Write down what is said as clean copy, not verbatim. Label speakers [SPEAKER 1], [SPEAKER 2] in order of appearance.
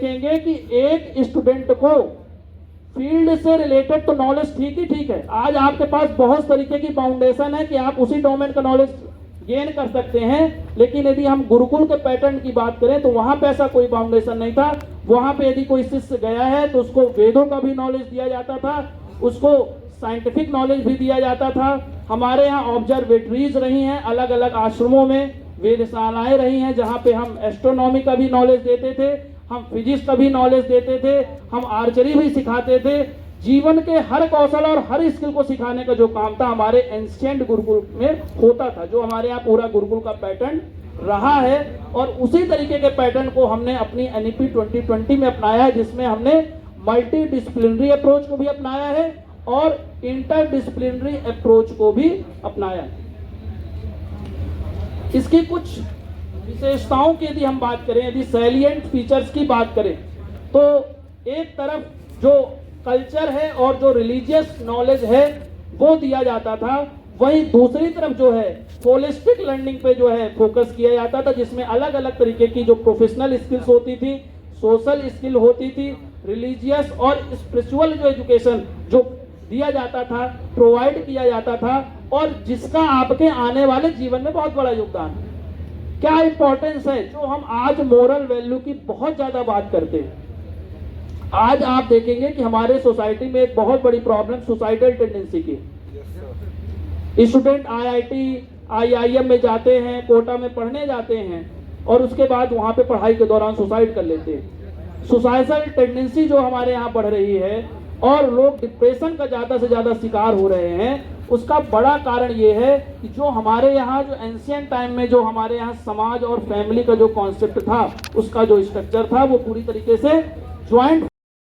[SPEAKER 1] देखेंगे कि एक स्टूडेंट को फील्ड से रिलेटेड तो नॉलेज ठीक है, आज आपके पास बहुत तरीके की फाउंडेशन है कि आप उसी डोमेन का नॉलेज गेन कर सकते हैं, लेकिन यदि हम गुरुकुल के पैटर्न की बात करें तो वहां पे ऐसा कोई फाउंडेशन नहीं था। वहां पे यदि कोई शिष्य गया है तो उसको वेदों का भी नॉलेज दिया जाता था, उसको साइंटिफिक नॉलेज भी दिया जाता था। हमारे यहाँ ऑब्जर्वेटरीज रही हैं, अलग अलग आश्रमों में वेधशालाएं रही हैं जहाँ पे हम एस्ट्रोनॉमी का भी नॉलेज देते थे, हम फिजिक्स का भी नॉलेज देते थे, हम आर्चरी भी सिखाते थे। जीवन के हर कौशल और हर स्किल को सिखाने का जो काम था हमारे एंशिएंट गुरुकुल में होता था, जो हमारे यहाँ पूरा गुरुकुल का पैटर्न रहा है। और उसी तरीके के पैटर्न को हमने अपनी एनईपी 2020 में अपनाया है, जिसमें हमने मल्टी डिसिप्लिनरी अप्रोच को भी अपनाया है और इंटर डिसिप्लिनरी अप्रोच को भी अपनाया है। इसकी कुछ विशेषताओं की यदि हम बात करें, यदि सैलिएंट फीचर्स की बात करें, तो एक तरफ जो कल्चर है और जो रिलीजियस नॉलेज है वो दिया जाता था, वहीं दूसरी तरफ जो है होलिस्टिक लर्निंग पे जो है फोकस किया जाता था, जिसमें अलग अलग तरीके की जो प्रोफेशनल स्किल्स होती थी, सोशल स्किल होती थी, रिलीजियस और स्पिरिचुअल जो एजुकेशन जो दिया जाता था, प्रोवाइड किया जाता था, और जिसका आपके आने वाले जीवन में बहुत बड़ा योगदान है। क्या इंपॉर्टेंस है जो हम आज मोरल वैल्यू की बहुत ज्यादा बात करते हैं। आज आप देखेंगे कि हमारे सोसाइटी में एक बहुत बड़ी प्रॉब्लम सुसाइडल टेंडेंसी की। स्टूडेंट आईआईटी आईआईएम में जाते हैं, कोटा में पढ़ने जाते हैं और उसके बाद वहां पे पढ़ाई के दौरान सुसाइड कर लेते हैं। सुसाइडल टेंडेंसी जो हमारे यहाँ बढ़ रही है और लोग डिप्रेशन का ज्यादा से ज्यादा शिकार हो रहे हैं, उसका बड़ा कारण ये है कि जो हमारे यहाँ जो एंशिएंट टाइम में जो हमारे यहाँ समाज और फैमिली का जो कॉन्सेप्ट था, उसका जो स्ट्रक्चर था वो पूरी तरीके से ज्वाइंट